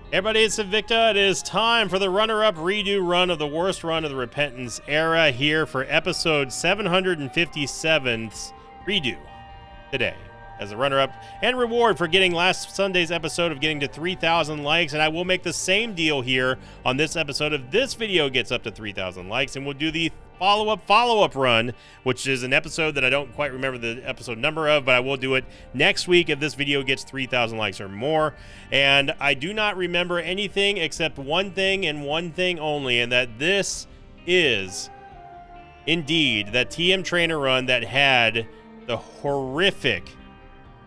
Everybody, it's Invicta. It is time for the runner-up redo run of the worst run of the Repentance era here for episode 757's redo today as a runner-up and reward for getting last Sunday's episode of getting to 3,000 likes. And I will make the same deal here on this episode if this video gets up to 3,000 likes, and we'll do the follow-up run, which is an episode that I don't quite remember the episode number of, but I will do it next week if this video gets 3,000 likes or more. And I do not remember anything except one thing and one thing only, and that this is indeed that TM Trainer run that had the horrific,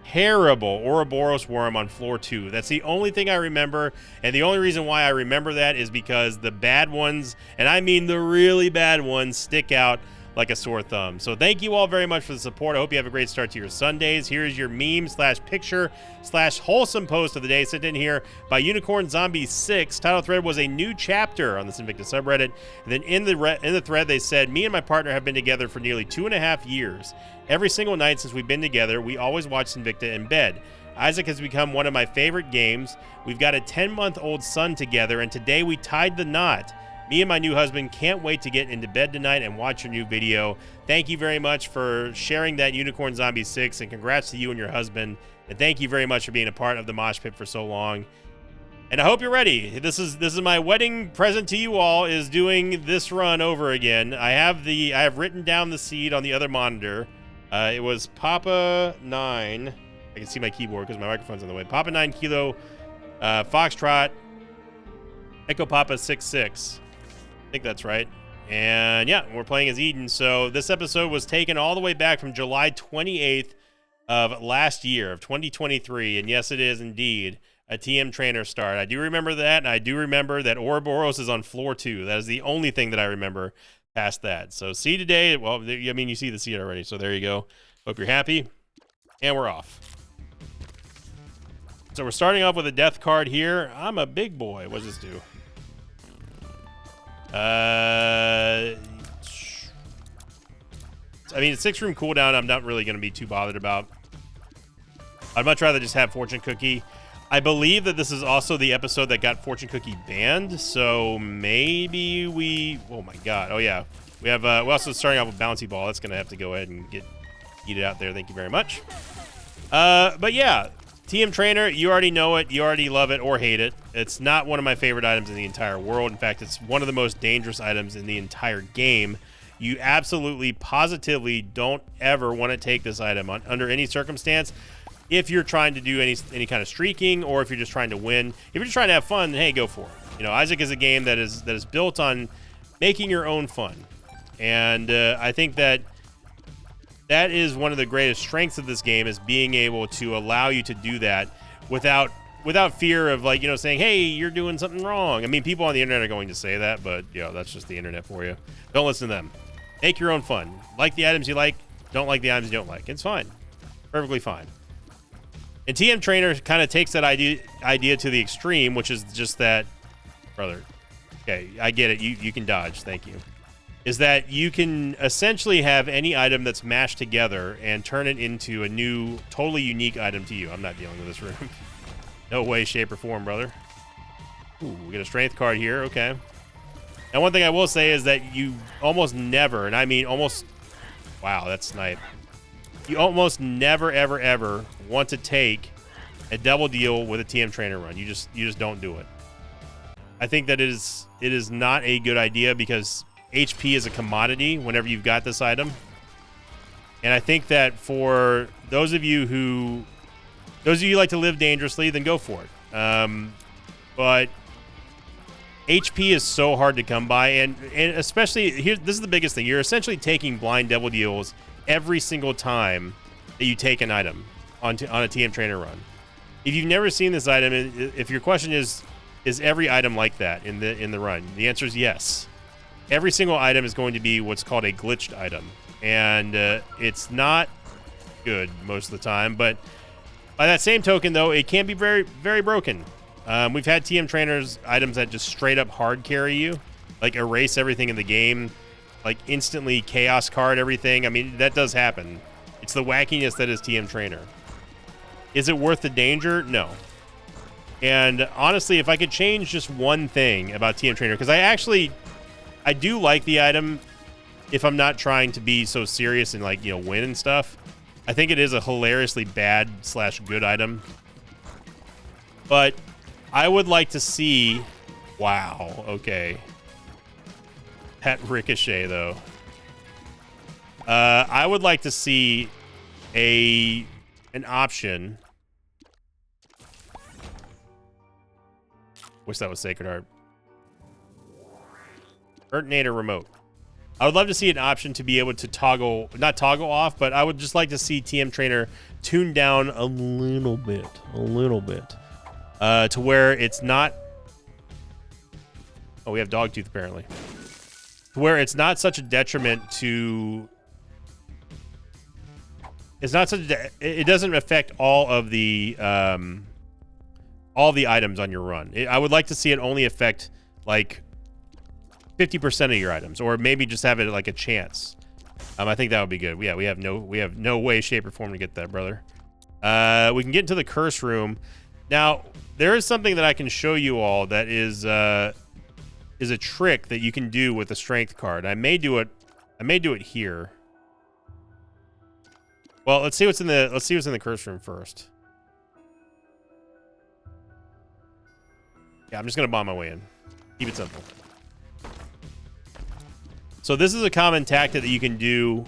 terrible Ouroboros worm on floor 2. That's the only thing I remember, and the only reason why I remember that is because the bad ones, and I mean the really bad ones, stick out like a sore thumb. So thank you all very much for the support. I hope you have a great start to your Sundays. Here's your meme slash picture slash wholesome post of the day sent in here by Unicorn Zombie 6. Title thread was a new chapter on this Invicta subreddit. And then in the thread they said, me and my partner have been together for nearly 2.5 years. Every single night since we've been together, we always watch Invicta in bed. Isaac has become one of my favorite games. We've got a 10-month-old son together, and today we tied the knot. Me and my new husband can't wait to get into bed tonight and watch your new video. Thank you very much for sharing that, Unicorn Zombie 6, and congrats to you and your husband. And thank you very much for being a part of the Mosh Pit for so long. And I hope you're ready. This is my wedding present to you all, is doing this run over again. I have written down the seed on the other monitor. It was Papa 9. I can see my keyboard because my microphone's in the way. Papa 9 Kilo, Foxtrot, Echo Papa 66. I think that's right. And yeah, we're playing as Eden. So this episode was taken all the way back from July 28th of last year, of 2023. And yes, it is indeed a TM Trainer start. I do remember that, and I do remember that Ouroboros is on floor 2. That is the only thing that I remember past that. So see today, well, I mean, you see the seed already, so there you go. Hope you're happy. And we're off. So we're starting off with a death card here. I'm a big boy. What does this do? I mean, 6-room cooldown I'm not really going to be too bothered about. I'd much rather just have Fortune Cookie. I believe that this is also the episode that got Fortune Cookie banned, so maybe we... Oh my god. Oh yeah. We have, we're also starting off with Bouncy Ball. That's going to have to go ahead and eat it out there. Thank you very much. But yeah, TM Trainer, you already know it, you already love it or hate it. It's not one of my favorite items in the entire world. In fact, it's one of the most dangerous items in the entire game. You absolutely, positively don't ever want to take this item under any circumstance. If you're trying to do any kind of streaking, or if you're just trying to win. If you're just trying to have fun, then hey, go for it. You know, Isaac is a game that is built on making your own fun. And I think that is one of the greatest strengths of this game, is being able to allow you to do that without fear of, like, you know, saying, hey, you're doing something wrong. I mean, people on the internet are going to say that, but, you know, that's just the internet for you. Don't listen to them. Make your own fun. Like the items you like, don't like the items you don't like. It's fine. Perfectly fine. And TM Trainer kind of takes that idea to the extreme, which is just that, brother, okay, I get it. You can dodge. Thank you. Is that you can essentially have any item that's mashed together and turn it into a new, totally unique item to you. I'm not dealing with this room. No way, shape, or form, brother. Ooh, we get a strength card here. Okay. Now, one thing I will say is that you almost never, and I mean almost, wow, that's snipe. You almost never, ever, ever want to take a double deal with a TM Trainer run. You just don't do it. I think that it is not a good idea, because HP is a commodity whenever you've got this item. And I think that for those of you who like to live dangerously, then go for it. But HP is so hard to come by, and especially here, this is the biggest thing. You're essentially taking blind double deals every single time that you take an item on a TM Trainer run. If you've never seen this item, if your question is every item like that in the run, the answer is yes. Every single item is going to be what's called a glitched item, and it's not good most of the time. But by that same token, though, it can be very, very broken. We've had TM Trainers items that just straight up hard carry you, like erase everything in the game, like instantly chaos card everything. I mean, that does happen. It's the wackiness that is TM Trainer. Is it worth the danger? No. And honestly, if I could change just one thing about TM Trainer, because I do like the item if I'm not trying to be so serious and like, win and stuff. I think it is a hilariously bad / good item. But I would like to see, wow, okay. That Ricochet though. I would like to see an option. Wish that was Sacred Heart. Urtinator remote. I would love to see an option to be able to not toggle off, but I would just like to see TM Trainer tuned down a little bit, to where it's not. Oh, we have Dogtooth apparently. To where it's not such a detriment to. It's not such. It doesn't affect all the items on your run. I would like to see it only affect like 50% of your items, or maybe just have it like a chance. I think that would be good. Yeah, we have no way, shape, or form to get that, brother. We can get into the curse room. Now, there is something that I can show you all that is a trick that you can do with the strength card. I may do it here. Well, let's see what's in the curse room first. Yeah, I'm just gonna bomb my way in. Keep it simple. So this is a common tactic that you can do.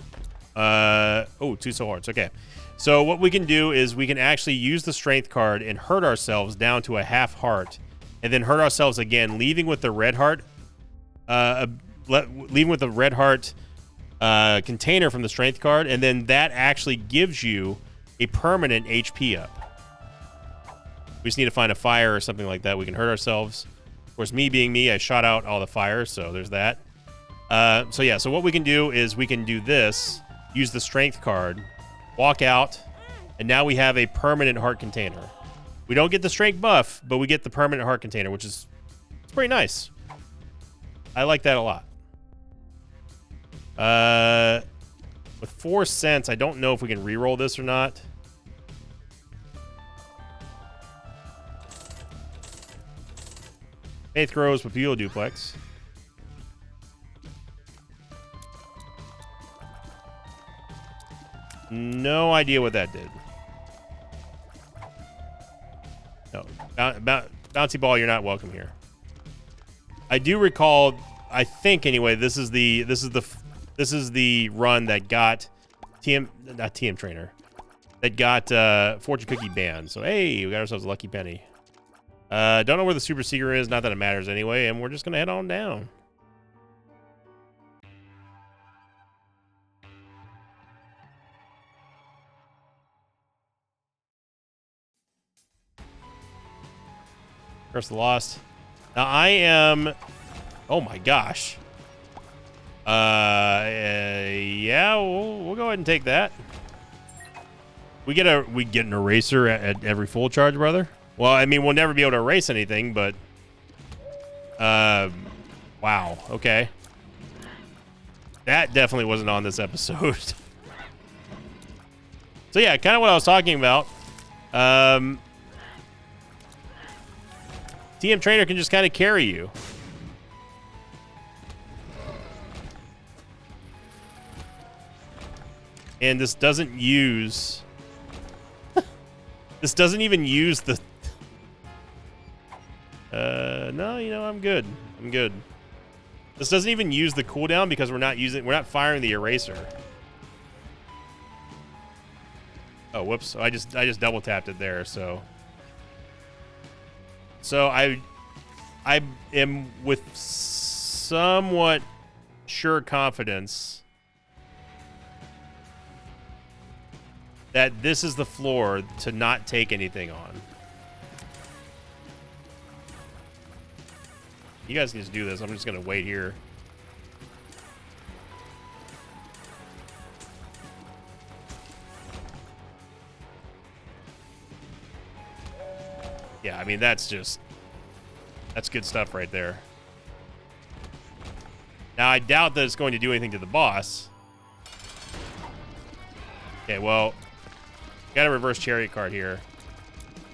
Oh, 2 soul hearts. Okay. So what we can do is we can actually use the strength card and hurt ourselves down to a half heart, and then hurt ourselves again, leaving with the red heart. Leaving with the red heart container from the strength card, and then that actually gives you a permanent HP up. We just need to find a fire or something like that. We can hurt ourselves. Of course, me being me, I shot out all the fires, so there's that. So yeah, so what we can do is we can do this, use the strength card, walk out, and now we have a permanent heart container. We don't get the strength buff, but we get the permanent heart container, which is it's pretty nice. I like that a lot. With 4 cents, I don't know if we can reroll this or not. Faith grows with Beulah Duplex. No idea what that did. No, bouncy ball, you're not welcome here. I do recall. I think anyway. This is the run that got not TM Trainer, that got Fortune Cookie banned. So hey, we got ourselves a lucky penny. Don't know where the super secret is. Not that it matters anyway. And we're just gonna head on down. Curse the Lost. Now I am. Oh my gosh. Yeah, we'll go ahead and take that. We get an eraser at every full charge, brother. Well, I mean, we'll never be able to erase anything, but wow. Okay. That definitely wasn't on this episode. So yeah, kind of what I was talking about. TM Trainer can just kind of carry you. And this doesn't use... this doesn't even use the... no, I'm good. I'm good. This doesn't even use the cooldown because we're not firing the eraser. Oh, whoops. I just double tapped it there, so I am with somewhat sure confidence that this is the floor to not take anything on. You guys can just do this. I'm just going to wait here. Yeah, I mean, that's good stuff right there. Now, I doubt that it's going to do anything to the boss. Okay, well, got a reverse chariot card here.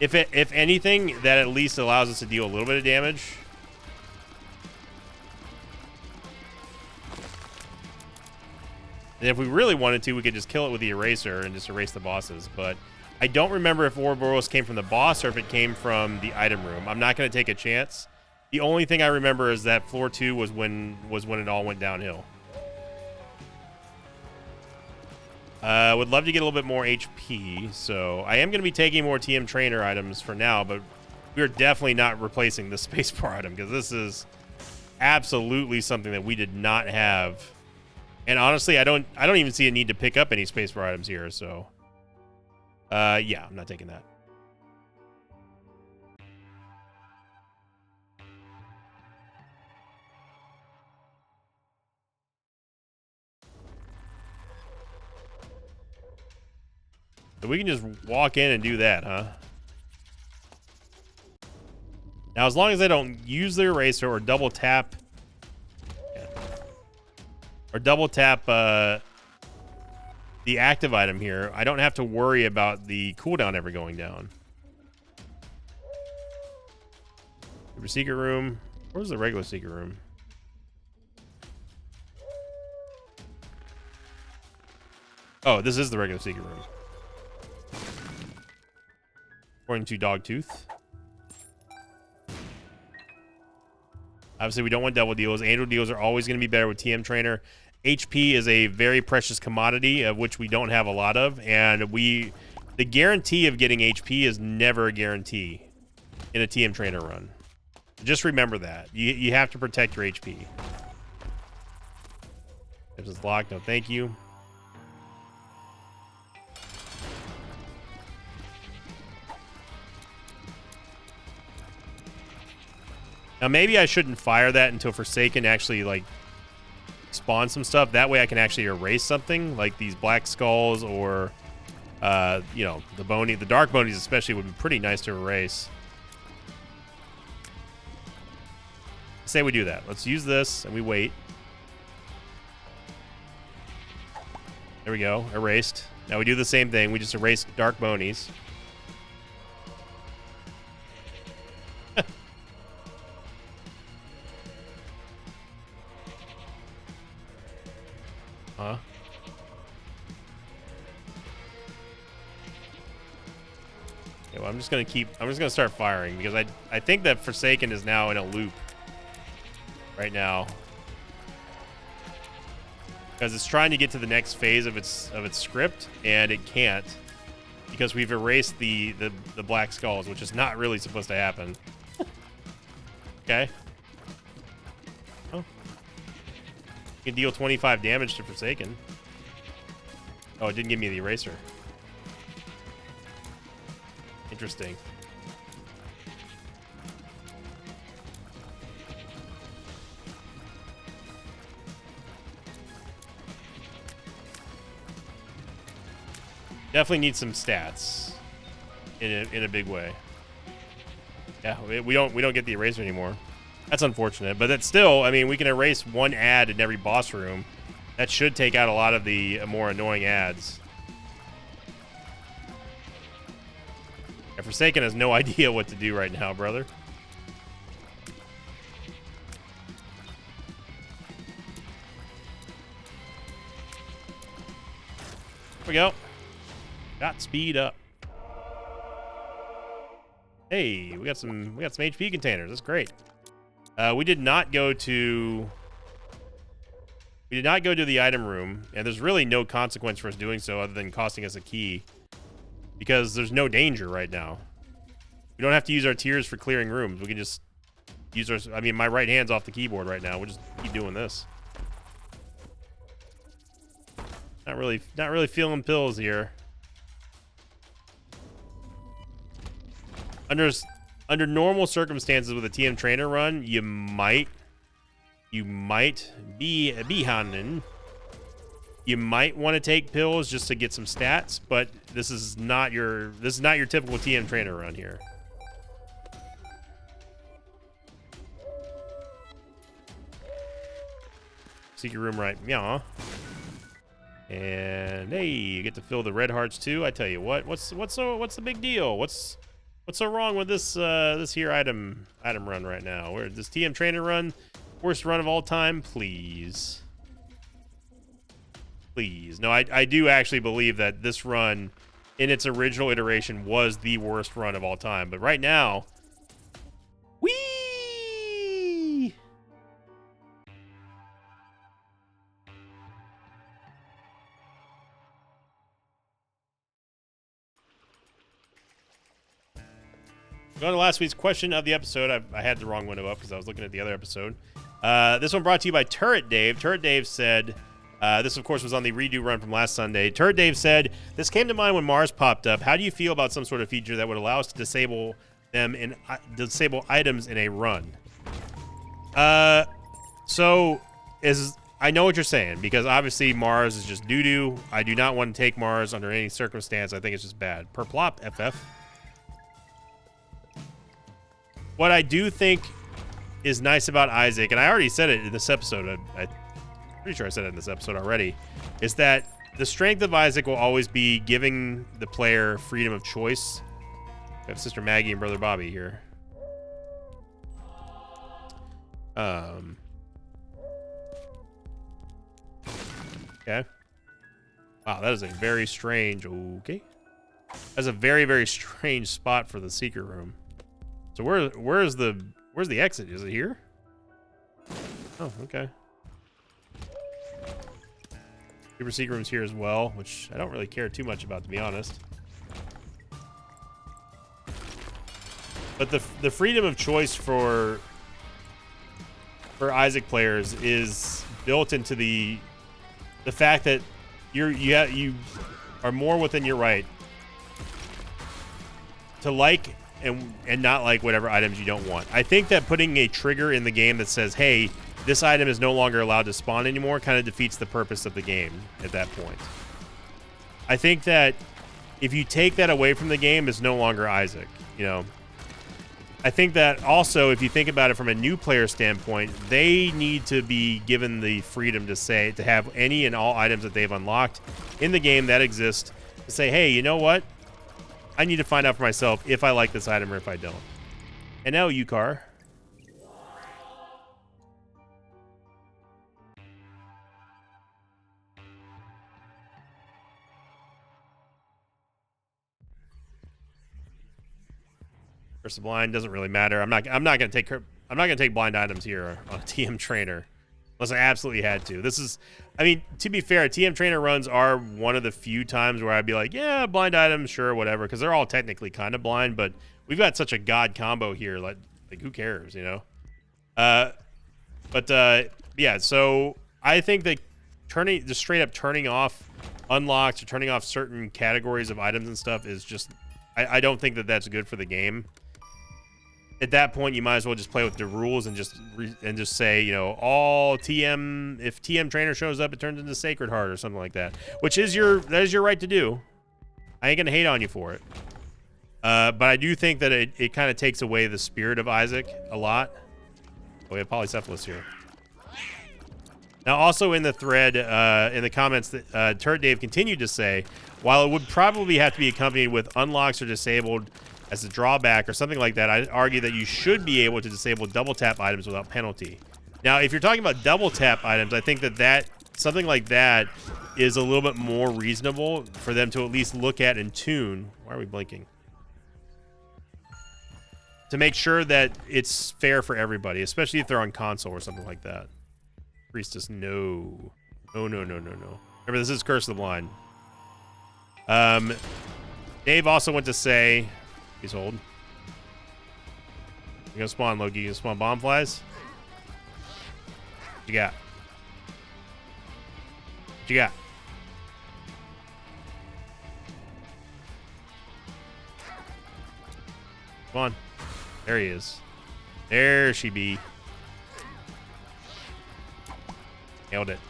If anything, that at least allows us to deal a little bit of damage. And if we really wanted to, we could just kill it with the eraser and just erase the bosses. But I don't remember if Ouroboros came from the boss or if it came from the item room. I'm not going to take a chance. The only thing I remember is that floor 2 was when it all went downhill. Would love to get a little bit more HP, so I am going to be taking more TM Trainer items for now, but we're definitely not replacing the spacebar item because this is absolutely something that we did not have. And honestly, I don't even see a need to pick up any spacebar items here, so yeah, I'm not taking that. So we can just walk in and do that, huh? Now, as long as I don't use the eraser or double tap... Or double tap the active item here, I don't have to worry about the cooldown ever going down. Super secret room. Where's the regular secret room? Oh, this is the regular secret room. According to Dogtooth. Obviously, we don't want double deals. Angel deals are always going to be better with TM Trainer. HP is a very precious commodity, of which we don't have a lot of. And the guarantee of getting HP is never a guarantee in a TM Trainer run. Just remember that. You have to protect your HP. This is locked. No, thank you. Now, maybe I shouldn't fire that until Forsaken actually, like, spawns some stuff. That way I can actually erase something, like these black skulls or, you know, the dark bonies especially would be pretty nice to erase. Say we do that. Let's use this, and we wait. There we go. Erased. Now we do the same thing. We just erase dark bonies. Huh? Okay, well, I'm just gonna start firing because I think that Forsaken is now in a loop right now. Because it's trying to get to the next phase of its script, and it can't. Because we've erased the black skulls, which is not really supposed to happen. Okay. Oh. You can deal 25 damage to Forsaken. Oh, it didn't give me the eraser. Interesting. Definitely need some stats in a big way. Yeah, we don't get the eraser anymore. That's unfortunate, but that's still, I mean, we can erase one ad in every boss room. That should take out a lot of the more annoying ads. Yeah, Forsaken has no idea what to do right now, brother. There we go. Got speed up. Hey, we got some HP containers. That's great. We did not go to the item room, and there's really no consequence for us doing so other than costing us a key, because there's no danger right now. We don't have to use our tears for clearing rooms. We can just use our. I mean, my right hand's off the keyboard right now. We'll just keep doing this. Not really feeling pills here. Under normal circumstances with a TM Trainer run, you might be behind. You might want to take pills just to get some stats, but this is not your typical TM Trainer run here. Secret room right, yeah. And hey, you get to fill the red hearts too. I tell you what, what's the big deal? What's What's so wrong with this this here item run right now? Where this TM Trainer run, worst run of all time? Please. Please. No, I do actually believe that this run, in its original iteration, was the worst run of all time. But right now, whee! Going to last week's question of the episode. I had the wrong window up because I was looking at the other episode. This one brought to you by Turret Dave. Turret Dave said, this, of course, was on the redo run from last Sunday. Turret Dave said, this came to mind when Mars popped up. How do you feel about some sort of feature that would allow us to disable them in disable items in a run? So I know what you're saying, because obviously Mars is just doo-doo. I do not want to take Mars under any circumstance. I think it's just bad. Per plop, FF. What I do think is nice about Isaac, and I already said it in this episode, I'm pretty sure I said it in this episode already, is that the strength of Isaac will always be giving the player freedom of choice. We have Sister Maggie and Brother Bobby here. Okay. Wow, that is a very strange... Okay. That's a very, very strange spot for the secret room. So where's the exit? Is it here? Oh, okay. Super secret room's here as well, which I don't really care too much about, to be honest. But the freedom of choice for Isaac players is built into the fact that you are more within your right to like and not like whatever items you don't want. I think that putting a trigger in the game that says, hey, this item is no longer allowed to spawn anymore, kind of defeats the purpose of the game at that point. I think that if you take that away from the game, it's no longer Isaac, you know. I think that also, if you think about it from a new player standpoint, they need to be given the freedom to have any and all items that they've unlocked in the game that exist, to say, hey, you know what? I need to find out for myself if I like this item or if I don't. And now, Yukar. Versus blind doesn't really matter. I'm not gonna take blind items here on a TM Trainer, unless I absolutely had to. This is, I mean, to be fair, TM Trainer runs are one of the few times where I'd be like, yeah, blind items, sure, whatever, because they're all technically kind of blind, but we've got such a god combo here, like who cares, you know? Yeah, so I think that just straight up turning off unlocks or turning off certain categories of items and stuff is just, I don't think that that's good for the game. At that point, you might as well just play with the rules and just say, you know, all TM, if TM Trainer shows up, it turns into Sacred Heart or something like that, which is that is your right to do. I ain't gonna hate on you for it. But I do think that it kind of takes away the spirit of Isaac a lot. Oh, we have Polycephalus here. Now, also in the thread, in the comments, that Turret Dave continued to say, while it would probably have to be accompanied with unlocks or disabled as a drawback or something like that, I'd argue that you should be able to disable double tap items without penalty. Now, if you're talking about double tap items, I think that something like that is a little bit more reasonable for them to at least look at and tune. Why are we blinking? To make sure that it's fair for everybody, especially if they're on console or something like that. Priestess, no. No. Remember, this is Curse of the Blind. Dave also went to say, he's old. You gonna spawn, Loki? You gonna spawn bomb flies? What you got? What you got? Come on. There he is. There she be. Nailed it.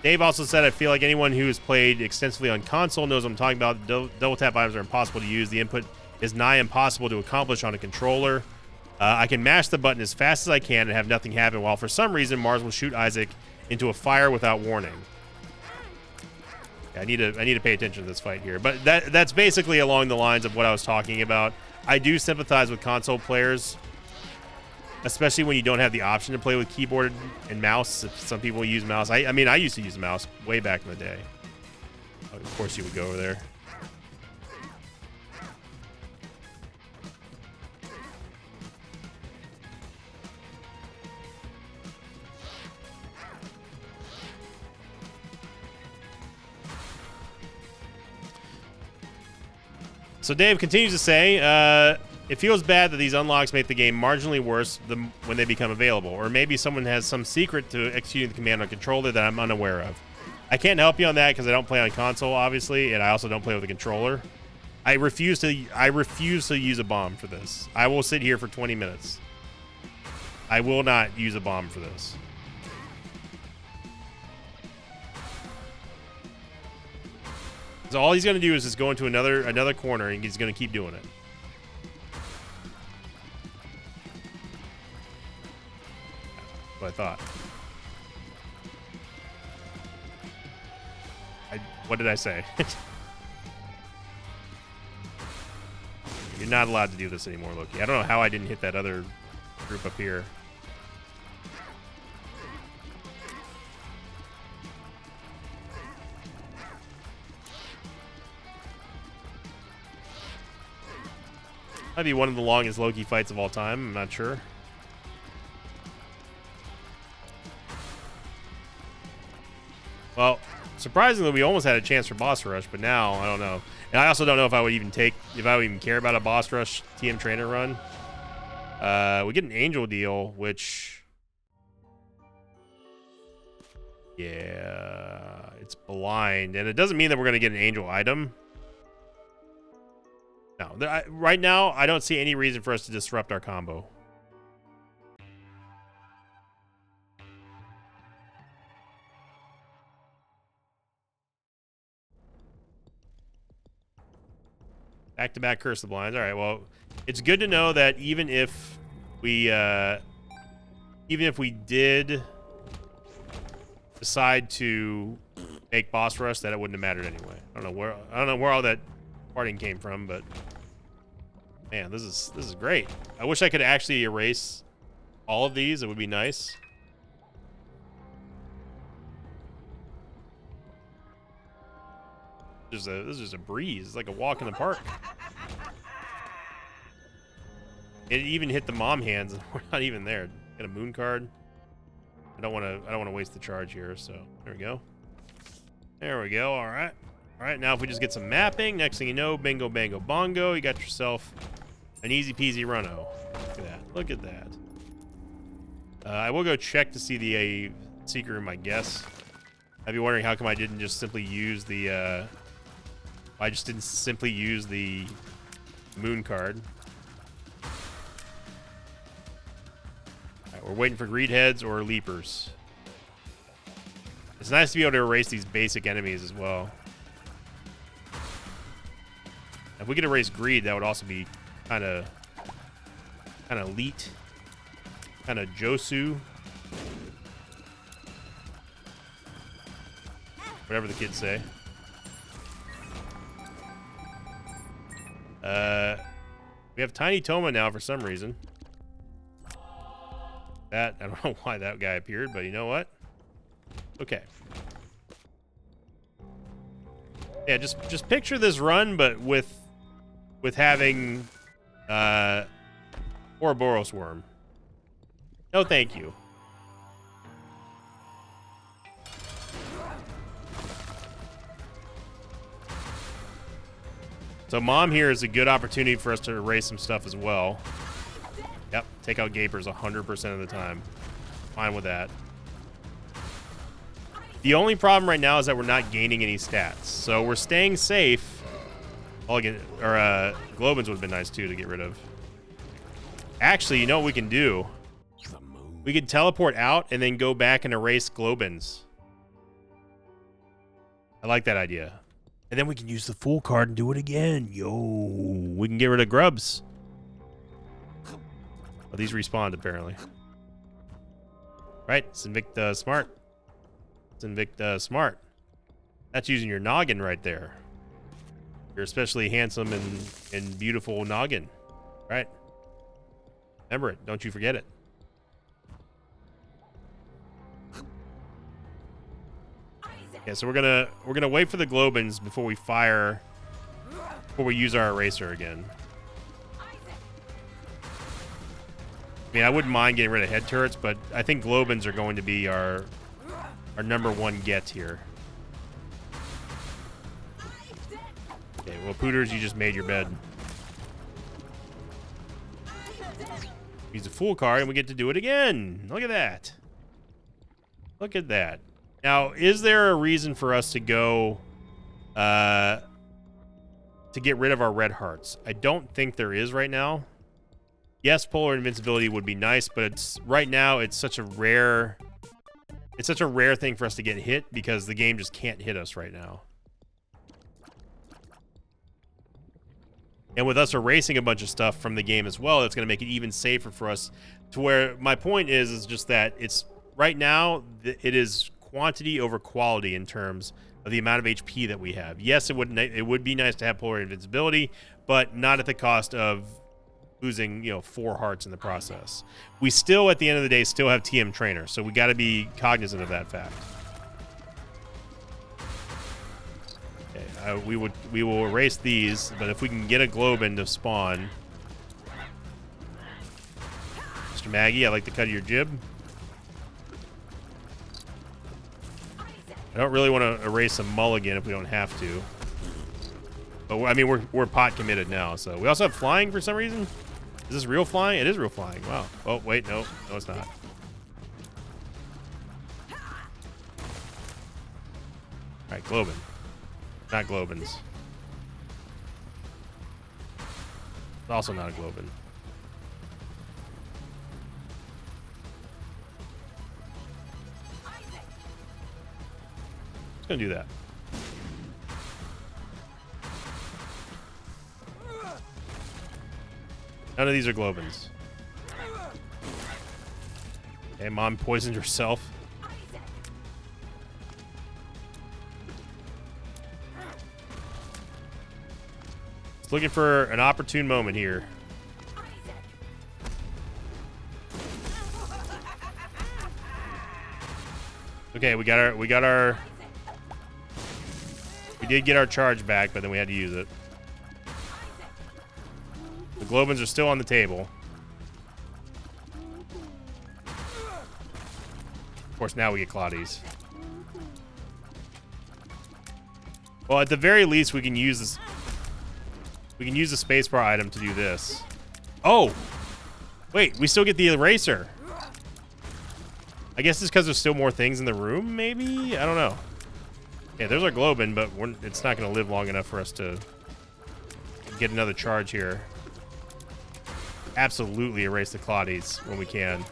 Dave also said, I feel like anyone who has played extensively on console knows what I'm talking about. Double tap items are impossible to use. The input is nigh impossible to accomplish on a controller. I can mash the button as fast as I can and have nothing happen, while for some reason Mars will shoot Isaac into a fire without warning. I need to pay attention to this fight here. But that's basically along the lines of what I was talking about. I do sympathize with console players, especially when you don't have the option to play with keyboard and mouse. If some people use mouse. I mean, I used to use a mouse way back in the day. Of course you would go over there. So Dave continues to say, it feels bad that these unlocks make the game marginally worse when they become available. Or maybe someone has some secret to executing the command on controller that I'm unaware of. I can't help you on that because I don't play on console, obviously, and I also don't play with a controller. I refuse to use a bomb for this. I will sit here for 20 minutes. I will not use a bomb for this. So all he's going to do is just go into another corner, and he's going to keep doing it. That's what I thought. What did I say? You're not allowed to do this anymore, Loki. I don't know how I didn't hit that other group up here. Might be one of the longest Loki fights of all time. I'm not sure. Well, surprisingly, we almost had a chance for boss rush, but now I don't know. And I also don't know if I would even care about a boss rush TM trainer run. We get an angel deal, which, yeah, it's blind, and it doesn't mean that we're gonna get an angel item. No, right now, I don't see any reason for us to disrupt our combo. Back-to-back Curse of the Blinds. All right, well, it's good to know that even if we did decide to make boss rush, that it wouldn't have mattered anyway. I don't know where all that parting came from, but man, this is great. I wish I could actually erase all of these. It would be nice. This is just a breeze. It's like a walk in the park. It even hit the mom hands, and we're not even there. Get a moon card. I don't want to waste the charge here. So there we go. There we go. All right. All right. Now if we just get some mapping, next thing you know, bingo, bango, bongo, you got yourself an easy peasy runo. Look at that. Look at that. I will go check to see the secret room, I guess. I'd be wondering how come I didn't just simply use the moon card. Alright, we're waiting for greed heads or leapers. It's nice to be able to erase these basic enemies as well. If we could erase greed, that would also be kind of elite, kind of Josu. Whatever the kids say. We have Tiny Toma now for some reason. I don't know why that guy appeared, but you know what? Okay. Yeah, just picture this run, but with having Ouroboros Worm. No, thank you. So Mom here is a good opportunity for us to erase some stuff as well. Yep, take out Gapers 100% of the time. Fine with that. The only problem right now is that we're not gaining any stats. So we're staying safe. Globins would have been nice too to get rid of. Actually, you know what we can do? We can teleport out and then go back and erase Globins. I like that idea. And then we can use the full card and do it again. Yo, we can get rid of grubs. Oh, these respawned apparently. Right, it's Invicta Smart. It's Invicta Smart. That's using your noggin right there. Your especially handsome and beautiful noggin, right? Remember it. Don't you forget it. Yeah, so we're gonna wait for the Globins before we use our eraser again. I mean, I wouldn't mind getting rid of head turrets, but I think Globins are going to be our number one get here. Okay, well, Pooters, you just made your bed. Use a Fool card, and we get to do it again. Look at that. Look at that. Now, is there a reason for us to go to get rid of our red hearts? I don't think there is right now. Yes, polar invincibility would be nice, but right now it's such a rare thing for us to get hit because the game just can't hit us right now. And with us erasing a bunch of stuff from the game as well, that's going to make it even safer for us. To where my point is just that it's right now it is quantity over quality in terms of the amount of HP that we have. Yes, it would be nice to have polar invincibility, but not at the cost of losing 4 hearts in the process. We still, at the end of the day, still have TM Trainer, so we got to be cognizant of that fact. We will erase these, but if we can get a Globin to spawn. Mr. Maggie, I like the cut of your jib. I don't really want to erase a mulligan if we don't have to. But I mean, we're pot committed now, so we also have flying for some reason. Is this real flying? It is real flying. Wow. Oh wait, no, it's not. All right, Globin. Not Globins. It's also not a Globin. It's gonna do that. None of these are Globins. Okay, Mom poisoned herself. Just looking for an opportune moment here. Okay, we did get our charge back, but then we had to use it. The Globins are still on the table. Of course, now we get Claudies. Well, at the very least, we can use this. We can use the spacebar item to do this. Oh! Wait, we still get the eraser. I guess it's because there's still more things in the room, maybe? I don't know. Yeah, there's our Globin, but it's not going to live long enough for us to get another charge here. Absolutely erase the Claudies when we can.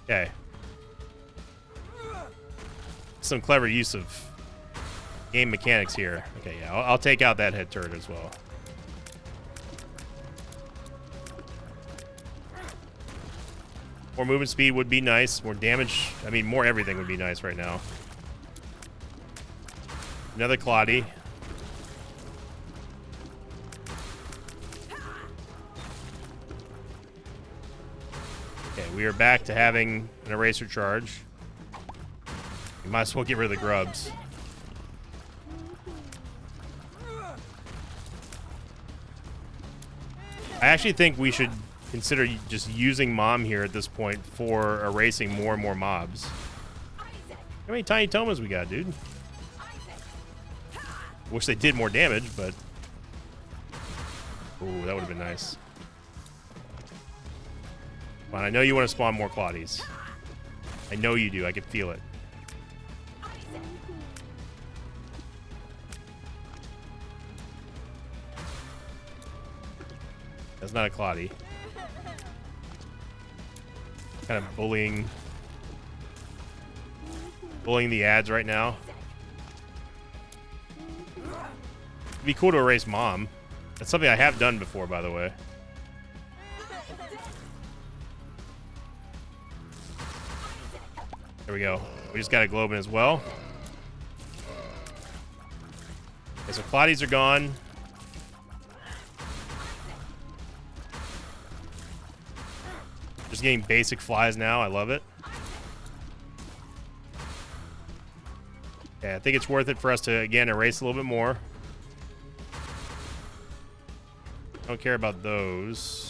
Okay. Some clever use of game mechanics here. Okay, yeah, I'll take out that head turret as well. More movement speed would be nice. More damage. I mean, more everything would be nice right now. Another Claudie. Okay, we are back to having an eraser charge. We might as well get rid of the grubs. I actually think we should consider just using Mom here at this point for erasing more and more mobs. How many Tiny Tomas we got, dude? Wish they did more damage, but... Ooh, that would have been nice. Come on, I know you want to spawn more Claudies. I know you do. I can feel it. That's not a Claudie. Kind of bullying the ads right now. It'd be cool to erase Mom. That's something I have done before, by the way. There There we go. We just got a Globin as well. Okay, so Claudies are gone. Just getting basic flies now. I love it. Yeah, I think it's worth it for us to, again, erase a little bit more. Don't care about those.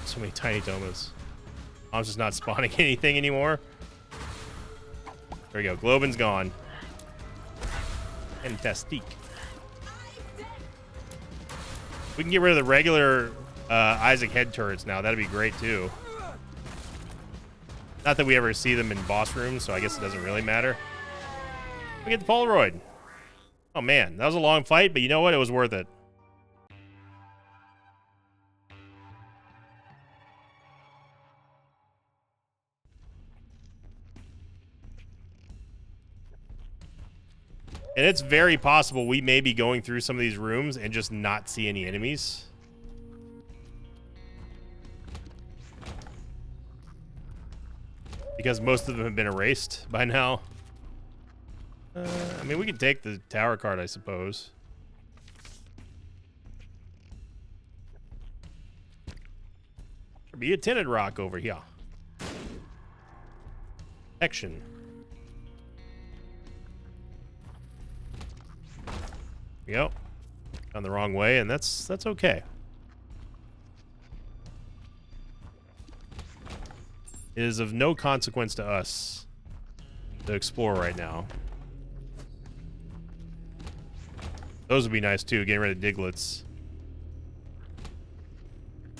So many tiny Tomas. I'm just not spawning anything anymore. There we go. Globin's gone. Fantastique. We can get rid of the regular Isaac head turrets now. That'd be great too. Not that we ever see them in boss rooms, so I guess it doesn't really matter. We get the Polaroid. Oh man, that was a long fight, but you know what? It was worth it. And it's very possible we may be going through some of these rooms and just not see any enemies. Because most of them have been erased by now. I mean, we could take the tower card, I suppose. There'll be a tinted rock over here. Action. Yep. Gone the wrong way, and that's okay. It is of no consequence to us to explore right now. Those would be nice too, getting rid of Diglets.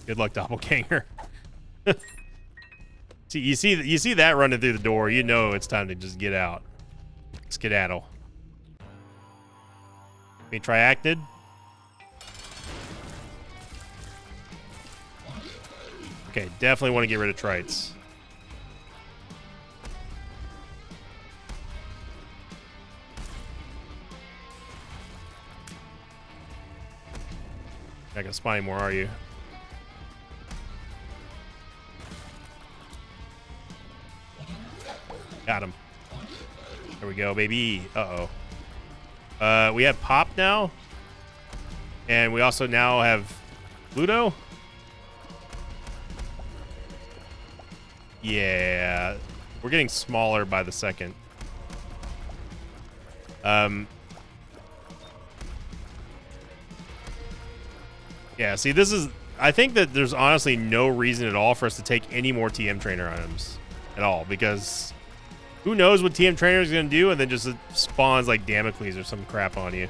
Good luck, Doppelganger. You see that running through the door, you know it's time to just get out. Skedaddle. Be triacted. Okay, definitely want to get rid of Trites. Not gonna spawn anymore, are you? Got him. There we go, baby. Uh-oh. We have Pop now. And we also now have Pluto. Yeah. We're getting smaller by the second. Yeah, see, this is... I think that there's honestly no reason at all for us to take any more TM Trainer items. At all, because... who knows what TM Trainer is going to do, and then just spawns like Damocles or some crap on you.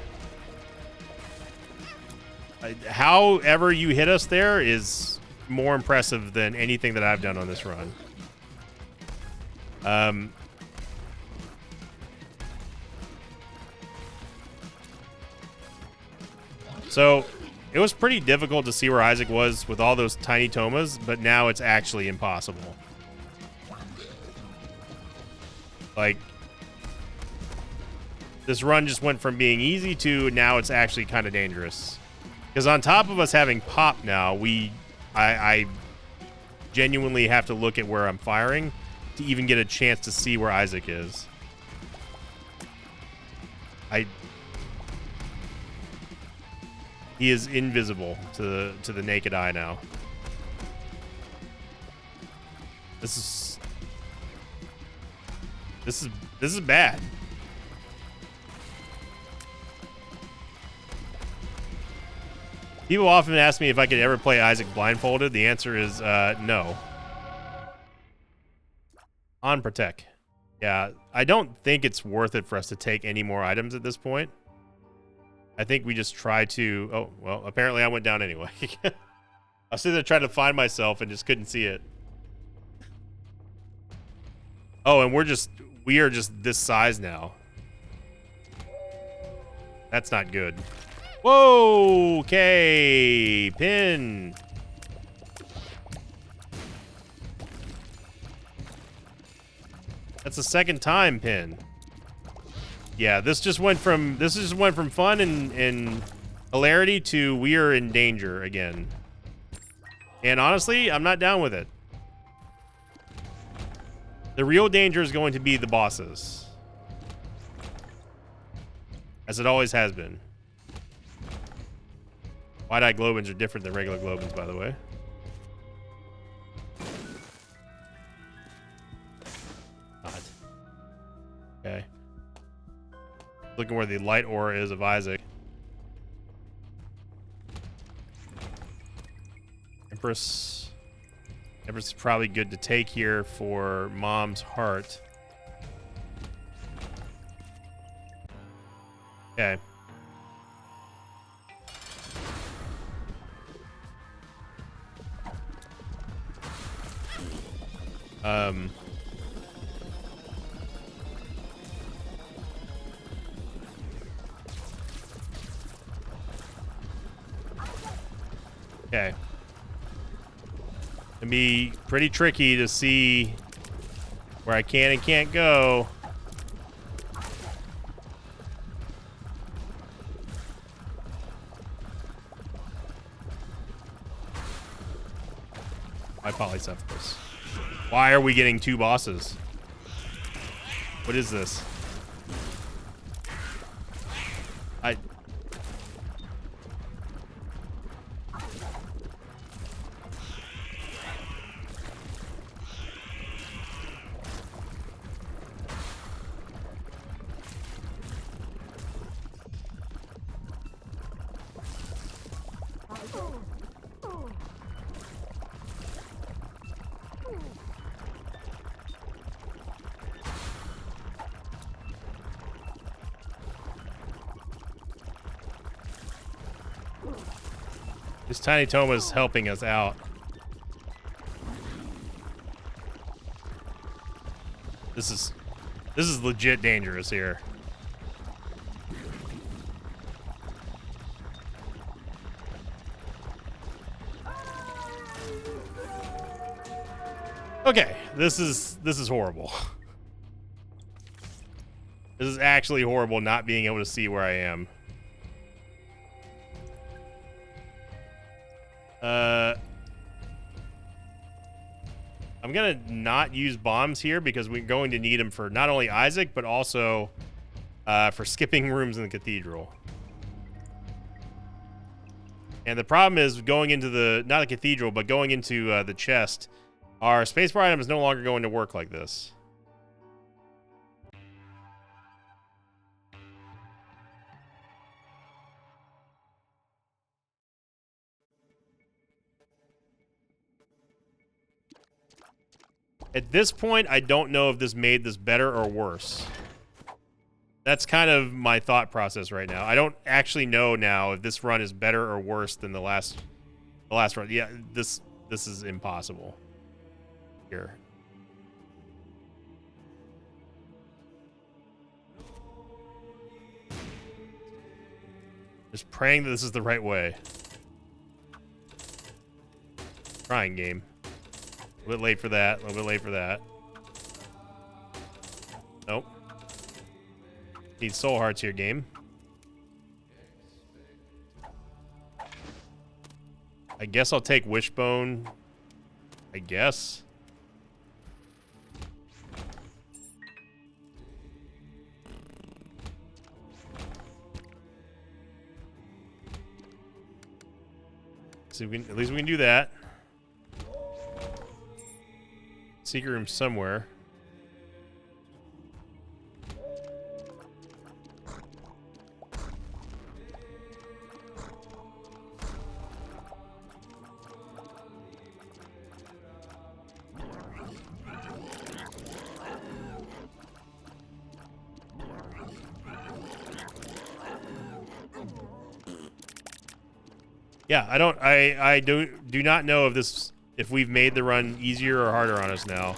However you hit us there is more impressive than anything that I've done on this run. So, it was pretty difficult to see where Isaac was with all those tiny Tomas, but now it's actually impossible. Like, this run just went from being easy to now it's actually kind of dangerous. Because on top of us having Pop now, I genuinely have to look at where I'm firing to even get a chance to see where Isaac is. He is invisible to the naked eye now. This is bad. People often ask me if I could ever play Isaac blindfolded. The answer is no. On Protect. Yeah, I don't think it's worth it for us to take any more items at this point. I think we just try to... oh, well, apparently I went down anyway. I was sitting there trying to find myself and just couldn't see it. Oh, and we are just this size now. That's not good. Whoa! Okay, pin. That's the second time pin. Yeah, this just went from fun and Hilarity to we are in danger again. And honestly, I'm not down with it. The real danger is going to be the bosses. As it always has been. Wide-Eye Globins are different than regular Globins, by the way. God. Okay. Looking where the light aura is of Isaac. Empress. Empress is probably good to take here for Mom's heart. Okay. Okay. It'll be pretty tricky to see where I can and can't go. Why Polycephalus? Why are we getting 2 bosses? What is this? This Tiny Toma's helping us out. This is legit dangerous here. Okay, this is horrible. This is actually horrible not being able to see where I am. I'm gonna not use bombs here because we're going to need them for not only Isaac, but also for skipping rooms in the cathedral. And the problem is going into the, not the cathedral, but going into the chest, our spacebar item is no longer going to work like this. At this point, I don't know if this made this better or worse. That's kind of my thought process right now. I don't actually know now if this run is better or worse than the last run. Yeah, this is impossible. Here. Just praying that this is the right way. Trying game. A little bit late for that. A little bit late for that. Nope. Need soul hearts here, game. I guess I'll take Wishbone. I guess. See, at least we can do that. Secret room somewhere. Yeah, I do not know if we've made the run easier or harder on us now.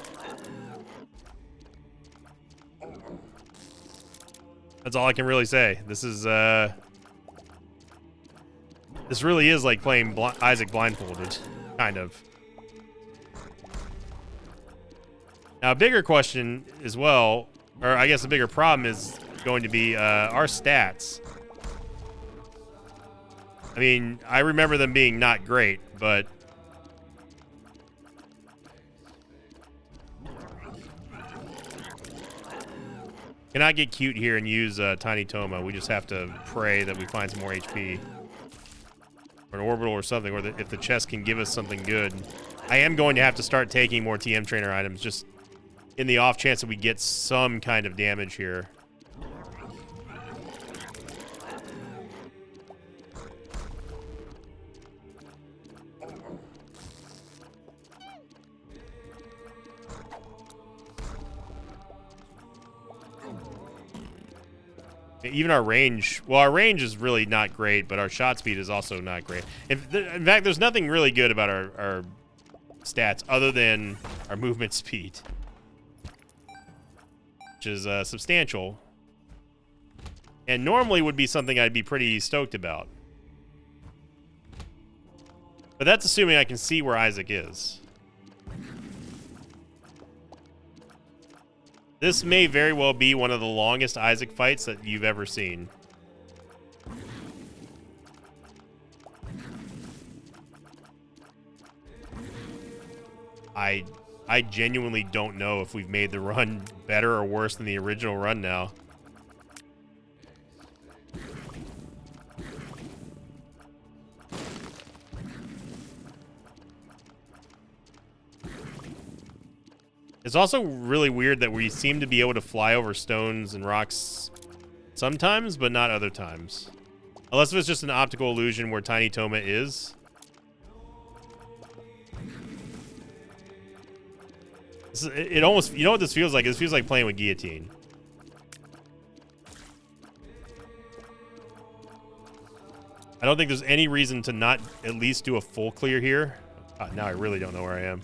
That's all I can really say. This is this really is like playing Isaac blindfolded, kind of. Now, a bigger question as well, or I guess a bigger problem is going to be our stats. I mean, I remember them being not great, but cannot get cute here and use Tiny Toma. We just have to pray that we find some more HP. Or an orbital or something, or if the chest can give us something good. I am going to have to start taking more TM trainer items just in the off chance that we get some kind of damage here. Even our range, well, our range is really not great, but our shot speed is also not great. In fact, there's nothing really good about our stats other than our movement speed, which is substantial, and normally would be something I'd be pretty stoked about. But that's assuming I can see where Isaac is. This may very well be one of the longest Isaac fights that you've ever seen. I genuinely don't know if we've made the run better or worse than the original run now. It's also really weird that we seem to be able to fly over stones and rocks sometimes, but not other times. Unless it's just an optical illusion where Tiny Toma is. It almost, you know what this feels like? This feels like playing with Guillotine. I don't think there's any reason to not at least do a full clear here. Now I really don't know where I am.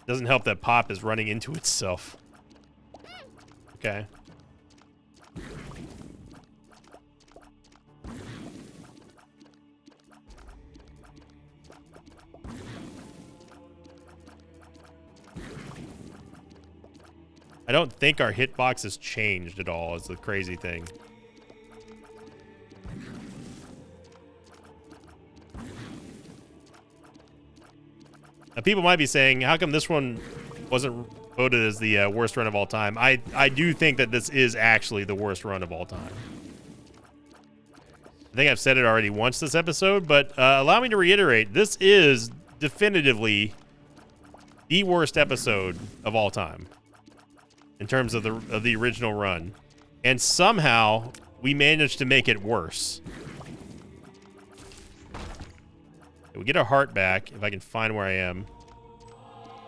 Doesn't help that Pop is running into itself. Okay. I don't think our hitbox has changed at all, is the crazy thing. Now, people might be saying, how come this one wasn't voted as the worst run of all time? I do think that this is actually the worst run of all time. I think I've said it already once this episode, but allow me to reiterate, this is definitively the worst episode of all time in terms of the original run. And somehow we managed to make it worse. We get our heart back, if I can find where I am.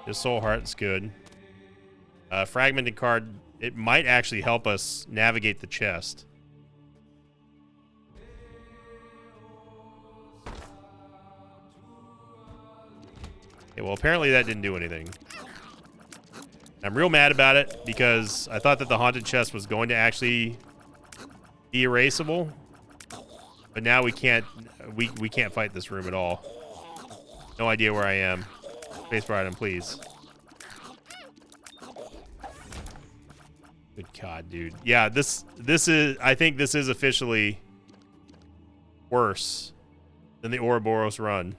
This soul heart's good. Fragmented card, it might actually help us navigate the chest. Okay, well, apparently that didn't do anything. I'm real mad about it because I thought that the haunted chest was going to actually be erasable. But now we can't fight this room at all. No idea where I am. Spacebar item, please. Good God, dude. Yeah, this is, I think this is officially worse than the Ouroboros run.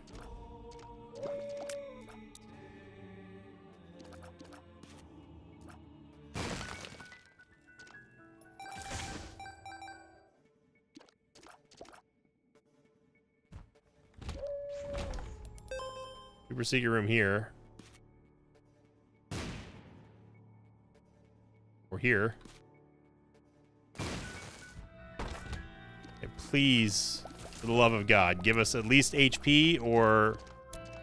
Super secret room here. Or here. Okay, please, for the love of God, give us at least HP or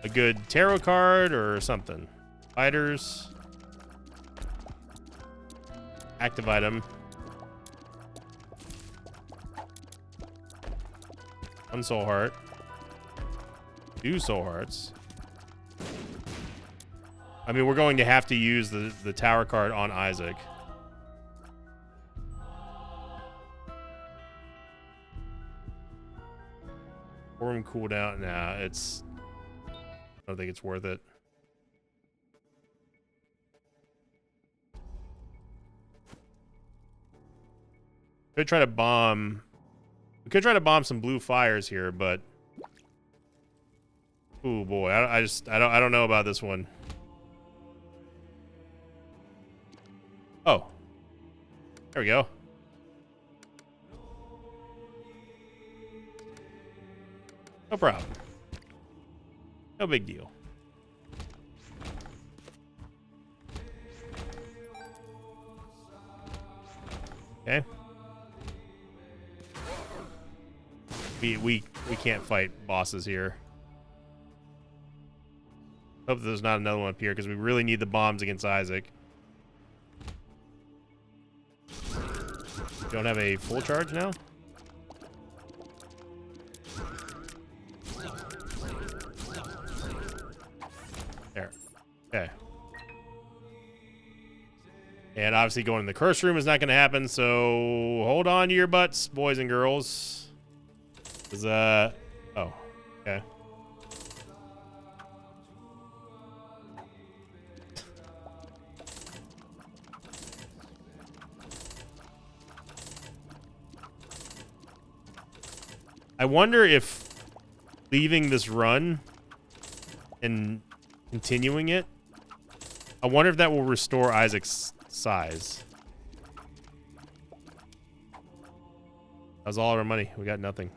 a good tarot card or something. Fighters. Active item. One soul heart. 2 soul hearts. I mean, we're going to have to use the tower card on Isaac. Room cooldown. Nah, it's... I don't think it's worth it. Could try to bomb. We could try to bomb some blue fires here, but oh boy, I don't know about this one. Oh, there we go. No problem. No big deal. Okay. We can't fight bosses here. Hope there's not another one up here because we really need the bombs against Isaac. Don't have a full charge now? There. Okay. And obviously going in the curse room is not going to happen, so hold on to your butts, boys and girls. 'Cause, oh, okay. I wonder if leaving this run and continuing it, I wonder if that will restore Isaac's size. That was all our money. We got nothing.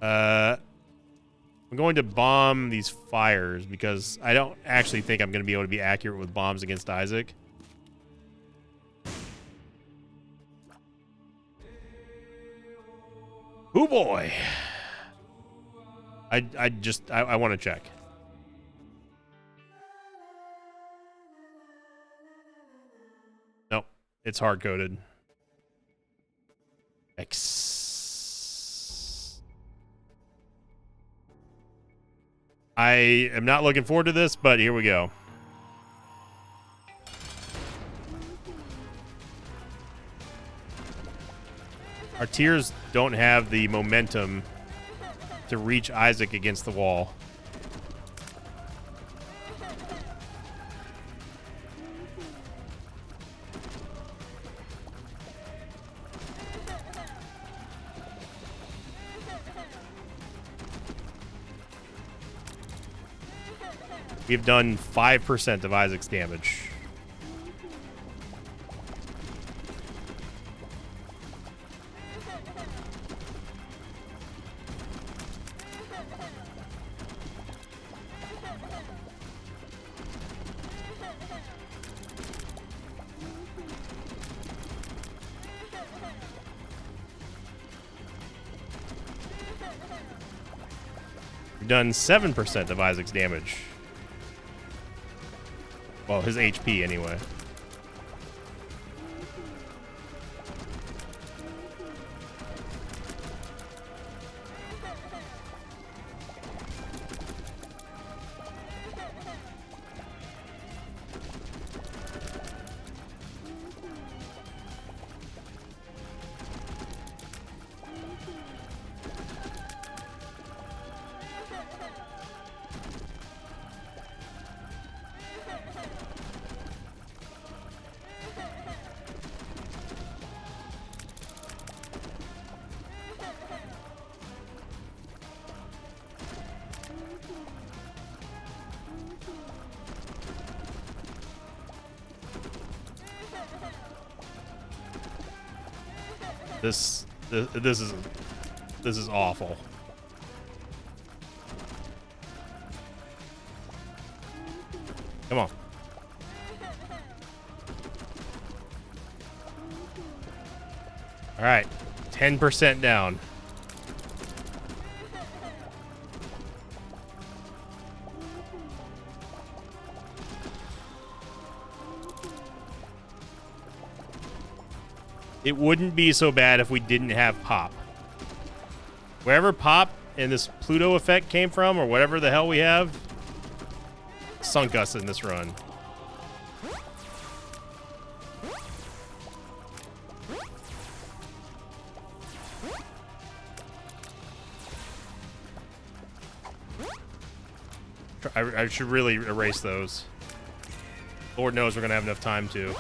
I'm going to bomb these fires because I don't actually think I'm going to be able to be accurate with bombs against Isaac. Oh boy. I want to check. Nope. It's hard coded. I am not looking forward to this, but here we go. Our tears don't have the momentum to reach Isaac against the wall. We've done 5% of Isaac's damage. We've done 7% of Isaac's damage. Well, his HP anyway. This is awful. Come on. All right, 10% down. It wouldn't be so bad if we didn't have Pop. Wherever Pop and this Pluto effect came from, or whatever the hell we have, sunk us in this run. I should really erase those. Lord knows we're going to have enough time to.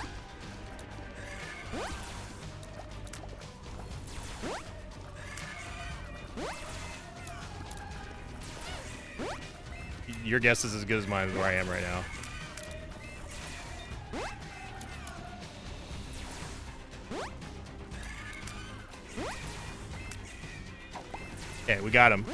your guess is as good as mine where I am right now. Okay, we got him.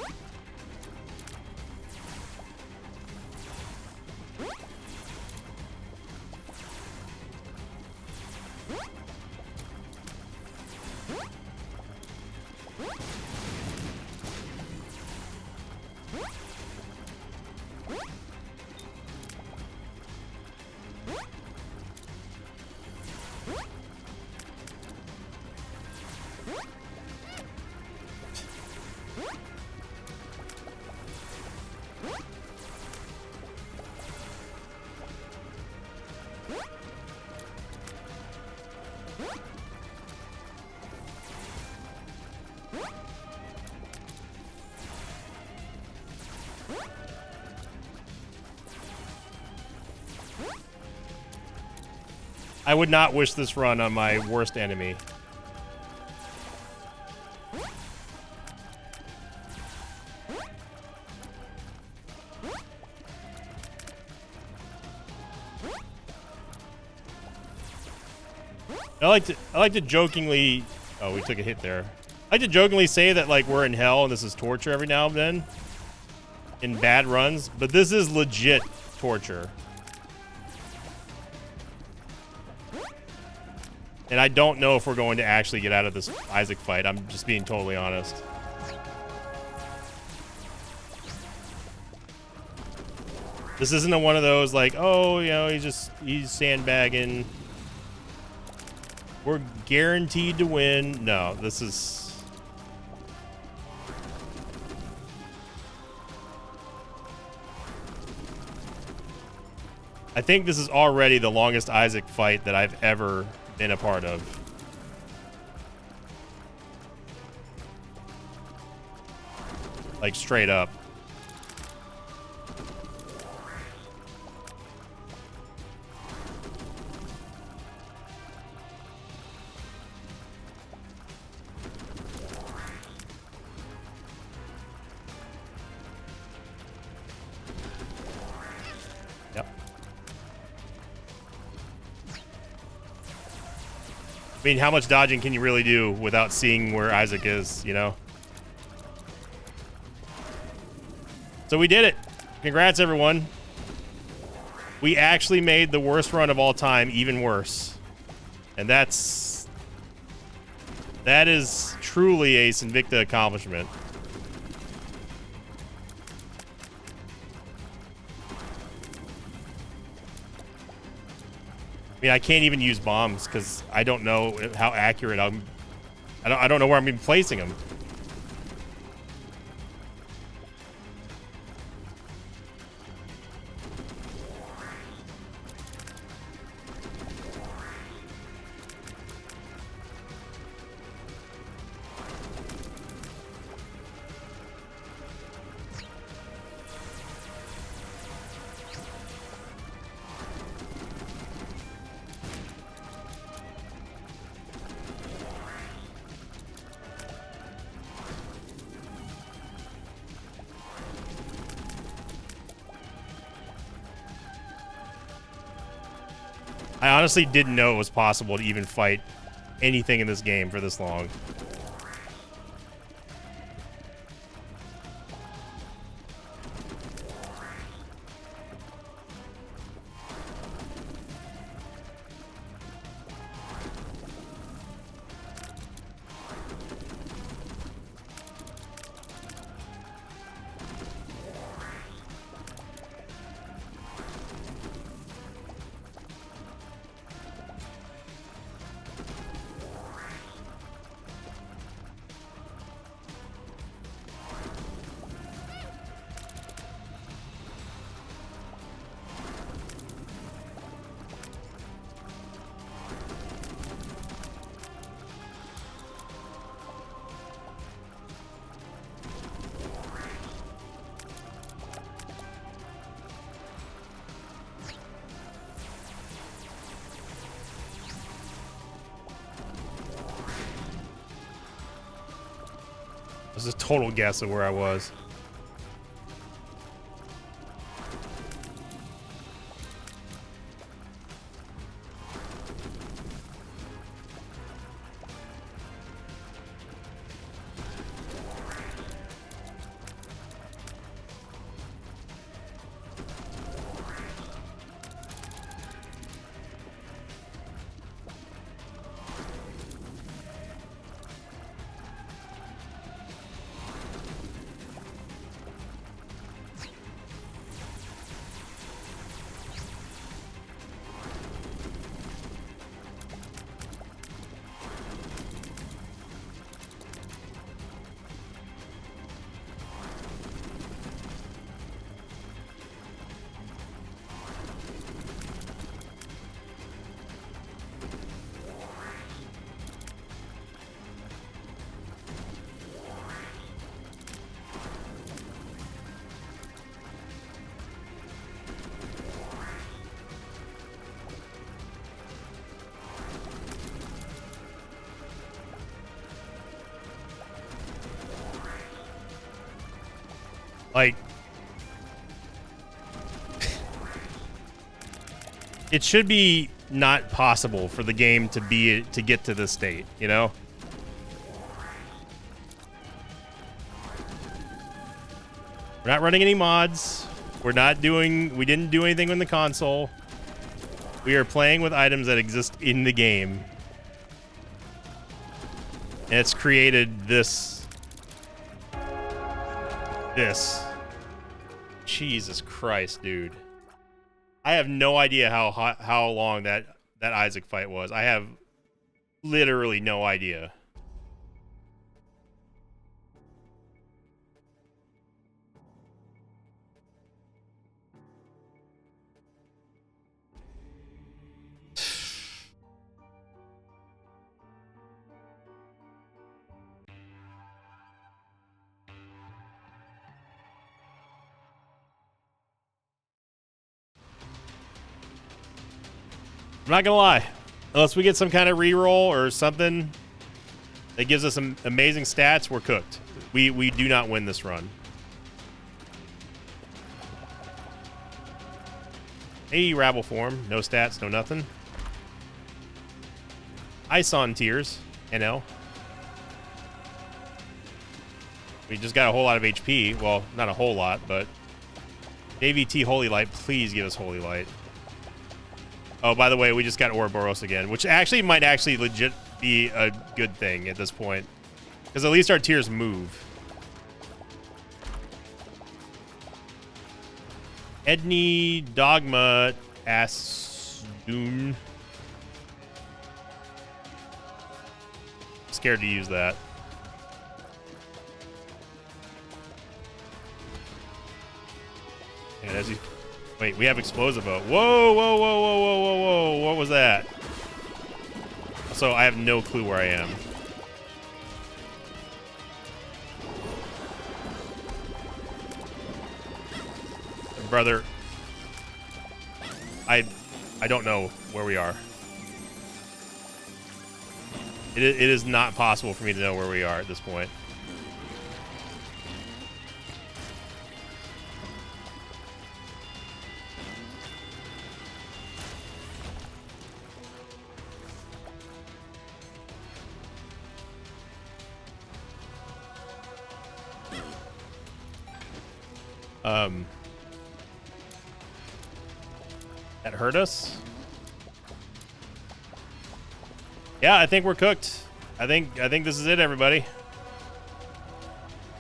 I would not wish this run on my worst enemy. I like to jokingly. Oh, we took a hit there. I like to jokingly say that like we're in hell and this is torture every now and then in bad runs, but this is legit torture. And I don't know if we're going to actually get out of this Isaac fight. I'm just being totally honest. This isn't one of those like, oh, you know, he's sandbagging. We're guaranteed to win. No, this is... I think this is already the longest Isaac fight that I've ever been a part of. Like, straight up. I mean, how much dodging can you really do without seeing where Isaac is, you know? So we did it. Congrats, everyone. We actually made the worst run of all time even worse. And that is truly a Sinvicta accomplishment. I mean, I can't even use bombs because I don't know how accurate I don't know where I'm even placing them. I honestly didn't know it was possible to even fight anything in this game for this long. This is a total guess of where I was. Like, it should be not possible for the game to get to this state, you know? We're not running any mods. We didn't do anything on the console. We are playing with items that exist in the game. And it's created this. Jesus Christ, dude. I have no idea how long that Isaac fight was. I have literally no idea. I'm not gonna lie. Unless we get some kind of reroll or something that gives us some amazing stats, we're cooked. We do not win this run. Hey, Rabble form. No stats, no nothing. Ice on Tears. NL. We just got a whole lot of HP. Well, not a whole lot, but... AVT Holy Light. Please give us Holy Light. Oh, by the way, we just got Ouroboros again, which actually might actually legit be a good thing at this point. Because at least our tiers move. Edney Dogma Asdun. Scared to use that. And as you... Wait, we have Explosive Boat. Whoa, whoa, whoa, whoa, whoa, whoa, whoa. What was that? So I have no clue where I am. Brother, I don't know where we are. It is not possible for me to know where we are at this point. That hurt us? Yeah, I think we're cooked. I think this is it, everybody.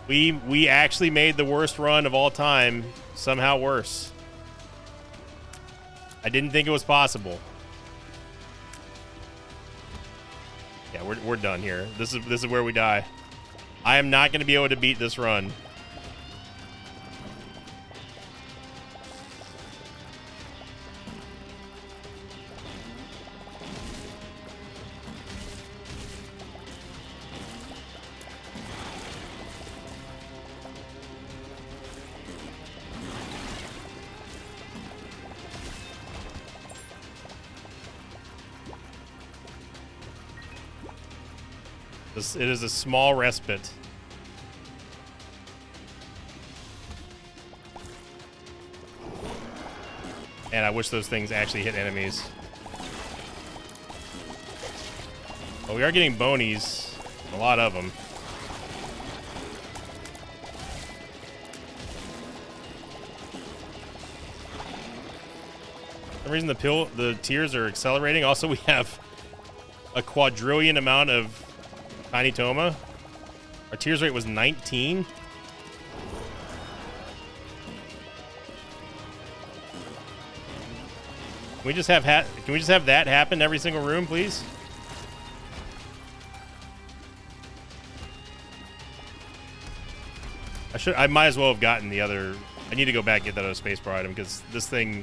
We actually made the worst run of all time somehow worse. I didn't think it was possible. Yeah, we're done here. This is where we die. I am not going to be able to beat this run. It is a small respite. And I wish those things actually hit enemies. But we are getting bonies. A lot of them. For some reason the tiers are accelerating. Also, we have a quadrillion amount of Tiny Toma. Our tears rate was 19. Can we just have that happen in every single room, please? I might as well have gotten the other. I need to go back and get that other spacebar item because this thing,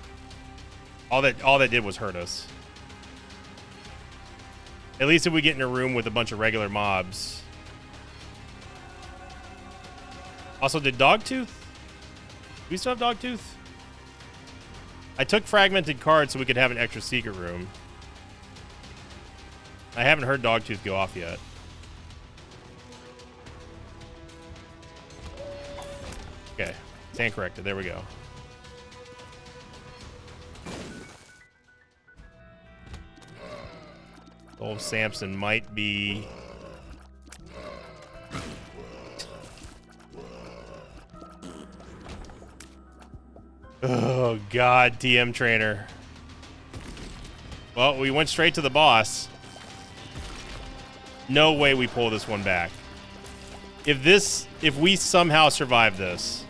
all that did was hurt us. At least if we get in a room with a bunch of regular mobs. Also, did Dogtooth? Do we still have Dogtooth? I took fragmented cards so we could have an extra secret room. I haven't heard Dogtooth go off yet. Okay. Stand corrected. There we go. Old Samson might be... Oh, God, TM Trainer. Well, we went straight to the boss. No way we pull this one back. If we somehow survive this...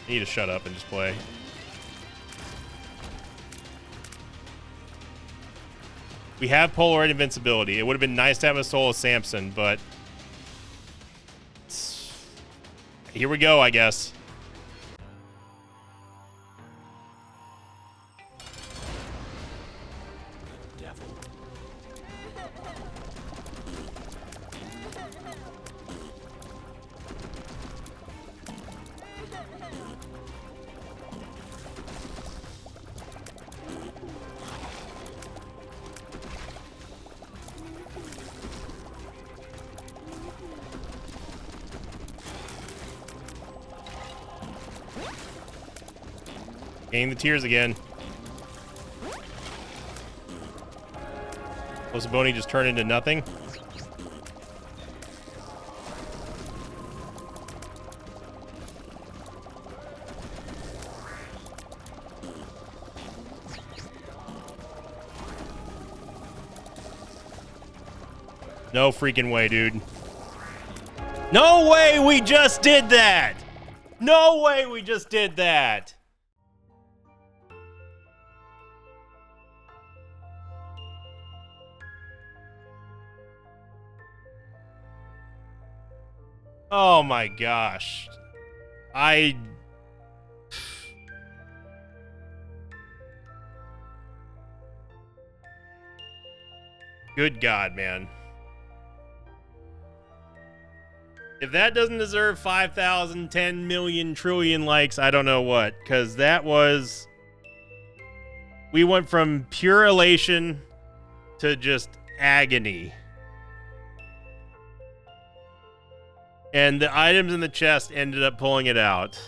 I need to shut up and just play. We have Polaroid invincibility. It would have been nice to have a Soul of Samson, but... Here we go, I guess. Gain the tears again. Will Saboni just turn into nothing? No freaking way, dude. No way we just did that! No way we just did that! Oh my gosh. Good God, man. If that doesn't deserve 5,000, 10 million, trillion likes, I don't know what. Because that was... We went from pure elation to just agony. And the items in the chest ended up pulling it out.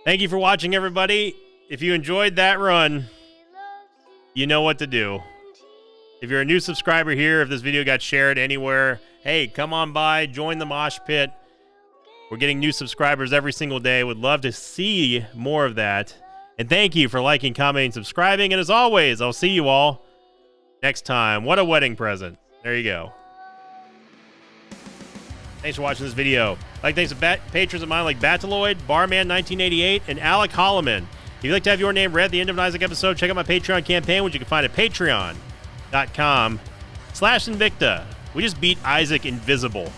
Thank you for watching, everybody. If you enjoyed that run, you know what to do. If you're a new subscriber here, if this video got shared anywhere, hey, come on by, join the mosh pit. We're getting new subscribers every single day. Would love to see more of that. And thank you for liking, commenting, subscribing. And as always, I'll see you all next time. What a wedding present. There you go. Thanks for watching this video. Thanks to patrons of mine like Bataloid, Barman1988, and Alec Holloman. If you'd like to have your name read at the end of an Isaac episode, check out my Patreon campaign, which you can find at patreon.com/Invicta. We just beat Isaac invisible.